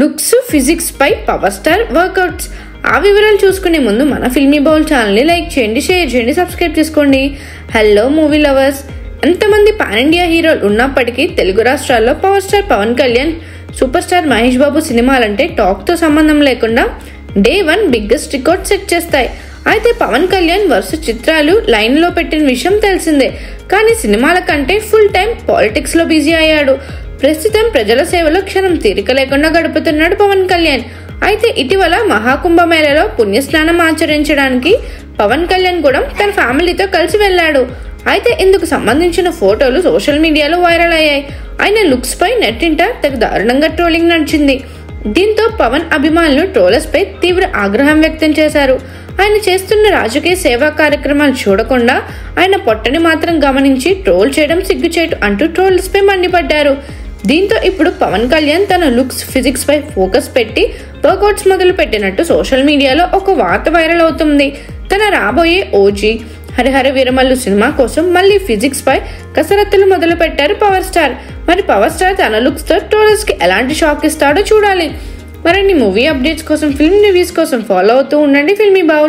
Looks physics పై power star workouts. ఆ వివరాలు చూసుకునే ముందు మన ఫిల్మీ బౌల్ ఛానల్ని లైక్ చేయండి, షేర్ చేయండి, సబ్స్క్రైబ్ చేసుకోండి. Hello movie lovers. ఎంతమంది పాన్ ఇండియా హీరోలు ఉన్నప్పటికీ తెలుగు రాష్ట్రాల్లో power star Pawan Kalyan, super star Mahesh Babu సినిమాలంటే టాక్తో సంబంధం లేకుండా డే 1 బిగ్గెస్ట్ రికార్డ్ సెట్ చేస్తాయి. అయితే పవన్ కళ్యాణ్ వరుస చిత్రాలు లైన్లో పెట్టిన విషయం తెలిసిందే. కానీ సినిమాల కంటే ఫుల్ టైం పాలిటిక్స్లో బిజీ అయ్యాడు. ప్రస్తుతం ప్రజల సేవలో క్షణం తీరిక లేకుండా గడుపుతున్నాడు పవన్ కళ్యాణ్. అయితే ఇటీవల మహాకుంభమేళలో పుణ్యస్నానం ఆచరించడానికి పవన్ కళ్యాణ్ కూడా తన ఫ్యామిలీతో కలిసి వెళ్ళాడు. అయితే ఇందుకు సంబంధించిన ఫోటోలు సోషల్ మీడియాలో వైరల్ అయ్యాయి. ఆయన లుక్స్ పై నెట్టింట తెగ దారుణంగా ట్రోలింగ్ నడిచింది. దీంతో పవన్ అభిమానులు ట్రోలర్స్ పై తీవ్ర ఆగ్రహం వ్యక్తం చేశారు. ఆయన చేస్తున్న రాజకీయ సేవా కార్యక్రమాలు చూడకుండా ఆయన పొట్టని మాత్రం గమనించి ట్రోల్ చేయడం సిగ్గుచేటు అంటూ ట్రోల్స్ పై మండిపడ్డారు. దీంతో ఇప్పుడు పవన్ కళ్యాణ్ తన లుక్స్ ఫిజిక్స్ పై ఫోకస్ పెట్టి వర్కౌట్స్ మొదలు పెట్టినట్టు సోషల్ మీడియాలో ఒక వార్త వైరల్ అవుతుంది. తన రాబోయే ఓజీ హరిహర వీరమల్లు సినిమా కోసం మళ్ళీ ఫిజిక్స్ పై కసరత్తులు మొదలు పెట్టారు పవర్ స్టార్. మరి పవర్ స్టార్ తన లుక్స్ తో ట్రోలర్స్ కి ఎలాంటి షాక్ ఇస్తాడో చూడాలి. మరిన్ని మూవీ అప్డేట్స్ కోసం, ఫిల్మ్ రివ్యూస్ కోసం ఫాలో అవుతూ ఉండండి ఫిల్మీ బౌల్.